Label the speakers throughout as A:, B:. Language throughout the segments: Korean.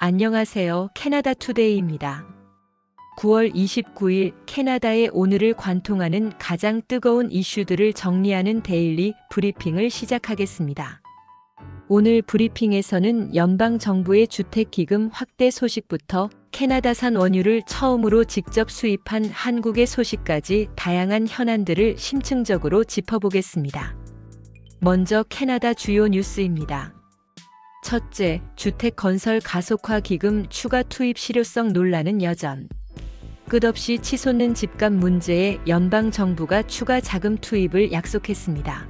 A: 안녕하세요. 캐나다 투데이입니다. 9월 29일 캐나다의 오늘을 관통하는 가장 뜨거운 이슈들을 정리하는 데일리 브리핑을 시작하겠습니다. 오늘 브리핑에서는 연방정부의 주택기금 확대 소식부터 캐나다산 원유를 처음으로 직접 수입한 한국의 소식까지 다양한 현안들을 심층적으로 짚어보겠습니다. 먼저 캐나다 주요 뉴스입니다. 첫째, 주택 건설 가속화 기금 추가 투입 실효성 논란은 여전. 끝없이 치솟는 집값 문제에 연방 정부가 추가 자금 투입을 약속했습니다.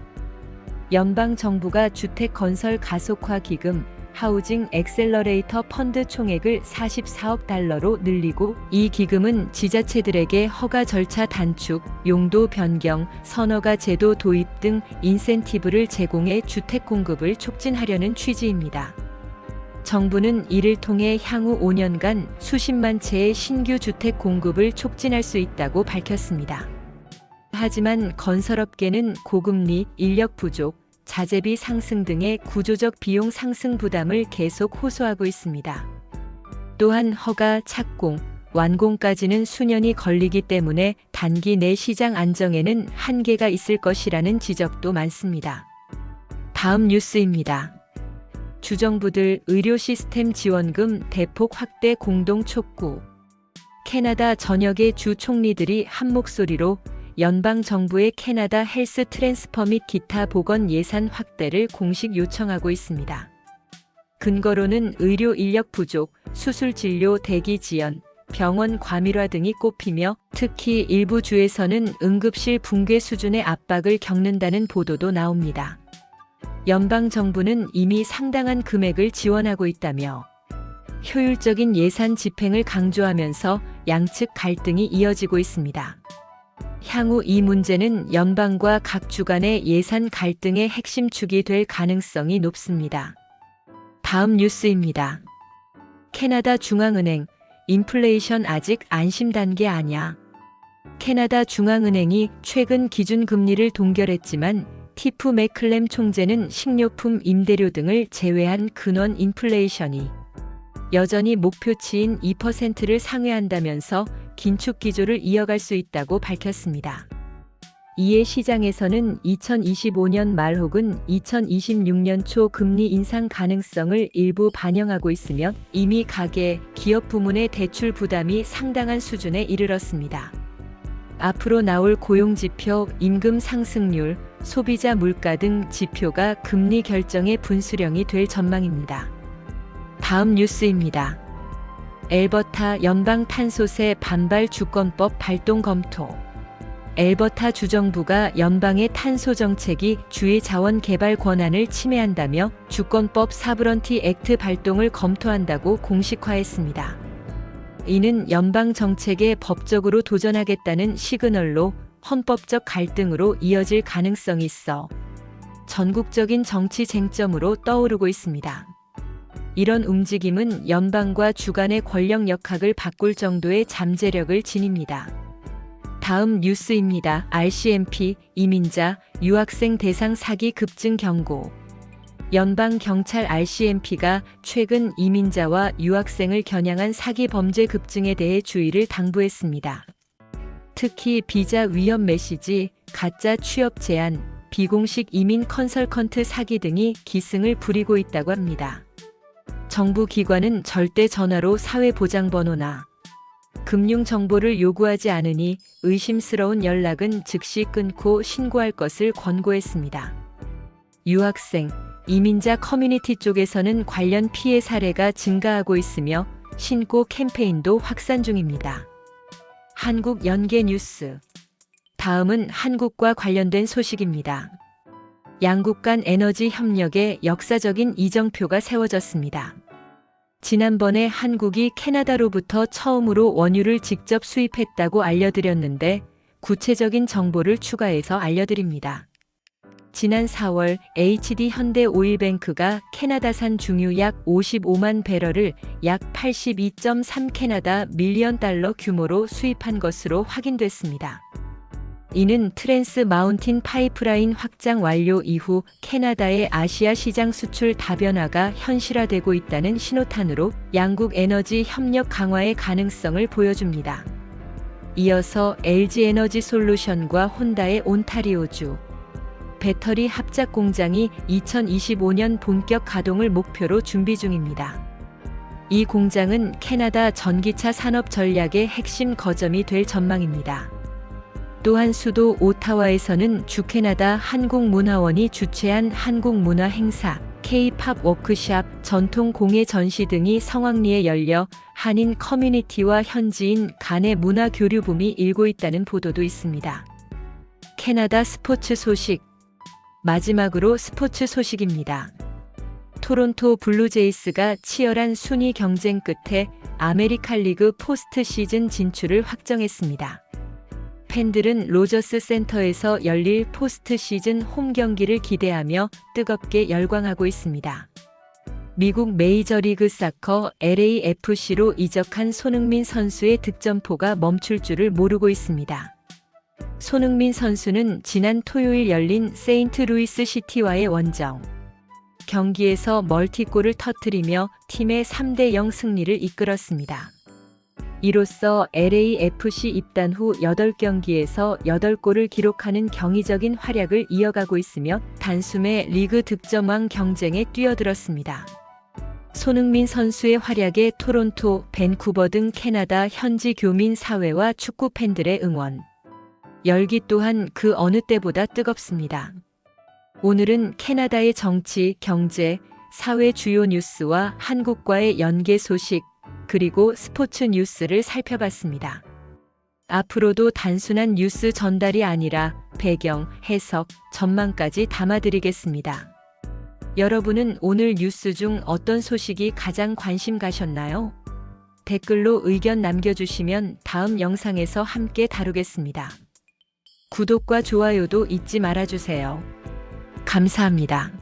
A: 연방 정부가 주택 건설 가속화 기금 하우징 엑셀러레이터 펀드 총액을 44억 달러로 늘리고, 이 기금은 지자체들에게 허가 절차 단축, 용도 변경, 선허가 제도 도입 등 인센티브를 제공해 주택 공급을 촉진하려는 취지입니다. 정부는 이를 통해 향후 5년간 수십만 채의 신규 주택 공급을 촉진할 수 있다고 밝혔습니다. 하지만 건설업계는 고금리, 인력 부족, 자재비 상승 등의 구조적 비용 상승 부담을 계속 호소하고 있습니다. 또한 허가, 착공, 완공까지는 수년이 걸리기 때문에 단기 내 시장 안정에는 한계가 있을 것이라는 지적도 많습니다. 다음 뉴스입니다. 주정부들 의료 시스템 지원금 대폭 확대 공동 촉구. 캐나다 전역의 주 총리들이 한 목소리로 연방 정부의 캐나다 헬스 트랜스퍼 및 기타 보건 예산 확대를 공식 요청하고 있습니다. 근거로는 의료 인력 부족, 수술 진료 대기 지연, 병원 과밀화 등이 꼽히며, 특히 일부 주에서는 응급실 붕괴 수준의 압박을 겪는다는 보도도 나옵니다. 연방 정부는 이미 상당한 금액을 지원하고 있다며 효율적인 예산 집행을 강조하면서 양측 갈등이 이어지고 있습니다. 향후 이 문제는 연방과 각 주 간의 예산 갈등의 핵심 축이 될 가능성이 높습니다. 다음 뉴스입니다. 캐나다 중앙은행, 인플레이션 아직 안심 단계 아냐. 캐나다 중앙은행이 최근 기준금리를 동결했지만 티프 맥클램 총재는 식료품, 임대료 등을 제외한 근원 인플레이션이 여전히 목표치인 2%를 상회한다면서 긴축 기조를 이어갈 수 있다고 밝혔습니다. 이에 시장에서는 2025년 말 혹은 2026년 초 금리 인상 가능성을 일부 반영하고 있으며, 이미 가계, 기업 부문의 대출 부담이 상당한 수준에 이르렀습니다. 앞으로 나올 고용지표, 임금 상승률, 소비자 물가 등 지표가 금리 결정의 분수령이 될 전망입니다. 다음 뉴스입니다. 엘버타 연방 탄소세 반발 주권법 발동 검토. 엘버타 주정부가 연방의 탄소 정책이 주의 자원 개발 권한을 침해한다며 주권법 사브런티 액트 발동을 검토한다고 공식화했습니다. 이는 연방 정책에 법적으로 도전하겠다는 시그널로 헌법적 갈등으로 이어질 가능성이 있어 전국적인 정치 쟁점으로 떠오르고 있습니다. 이런 움직임은 연방과 주간의 권력 역학을 바꿀 정도의 잠재력을 지닙니다. 다음 뉴스입니다. RCMP, 이민자, 유학생 대상 사기 급증 경고. 연방 경찰 RCMP가 최근 이민자와 유학생을 겨냥한 사기 범죄 급증에 대해 주의를 당부했습니다. 특히 비자 위험 메시지, 가짜 취업 제안, 비공식 이민 컨설턴트 사기 등이 기승을 부리고 있다고 합니다. 정부 기관은 절대 전화로 사회보장번호나 금융 정보를 요구하지 않으니 의심스러운 연락은 즉시 끊고 신고할 것을 권고했습니다. 유학생, 이민자 커뮤니티 쪽에서는 관련 피해 사례가 증가하고 있으며 신고 캠페인도 확산 중입니다. 한국 연계 뉴스. 다음은 한국과 관련된 소식입니다. 양국 간 에너지 협력에 역사적인 이정표가 세워졌습니다. 지난번에 한국이 캐나다로부터 처음으로 원유를 직접 수입했다고 알려드렸는데, 구체적인 정보를 추가해서 알려드립니다. 지난 4월 HD 현대오일뱅크가 캐나다산 중유 약 55만 배럴을 약 82.3 캐나다 밀리언 달러 규모로 수입한 것으로 확인됐습니다. 이는 트랜스 마운틴 파이프라인 확장 완료 이후 캐나다의 아시아 시장 수출 다변화가 현실화되고 있다는 신호탄으로 양국 에너지 협력 강화의 가능성을 보여줍니다. 이어서 LG 에너지 솔루션과 혼다의 온타리오주 배터리 합작 공장이 2025년 본격 가동을 목표로 준비 중입니다. 이 공장은 캐나다 전기차 산업 전략의 핵심 거점이 될 전망입니다. 또한 수도 오타와에서는 주캐나다 한국문화원이 주최한 한국문화 행사, K-팝 워크샵, 전통 공예 전시 등이 성황리에 열려 한인 커뮤니티와 현지인 간의 문화 교류 붐이 일고 있다는 보도도 있습니다. 캐나다 스포츠 소식. 마지막으로 스포츠 소식입니다. 토론토 블루제이스가 치열한 순위 경쟁 끝에 아메리칸 리그 포스트 시즌 진출을 확정했습니다. 팬들은 로저스 센터에서 열릴 포스트 시즌 홈 경기를 기대하며 뜨겁게 열광하고 있습니다. 미국 메이저리그 사커 LAFC로 이적한 손흥민 선수의 득점포가 멈출 줄을 모르고 있습니다. 손흥민 선수는 지난 토요일 열린 세인트루이스 시티와의 원정 경기에서 멀티골을 터뜨리며 팀의 3대0 승리를 이끌었습니다. 이로써 LAFC 입단 후 8경기에서 8골을 기록하는 경이적인 활약을 이어가고 있으며 단숨에 리그 득점왕 경쟁에 뛰어들었습니다. 손흥민 선수의 활약에 토론토, 밴쿠버 등 캐나다 현지 교민 사회와 축구 팬들의 응원, 열기 또한 그 어느 때보다 뜨겁습니다. 오늘은 캐나다의 정치, 경제, 사회 주요 뉴스와 한국과의 연계 소식, 그리고 스포츠 뉴스를 살펴봤습니다. 앞으로도 단순한 뉴스 전달이 아니라 배경, 해석, 전망까지 담아드리겠습니다. 여러분은 오늘 뉴스 중 어떤 소식이 가장 관심 가셨나요? 댓글로 의견 남겨주시면 다음 영상에서 함께 다루겠습니다. 구독과 좋아요도 잊지 말아주세요. 감사합니다.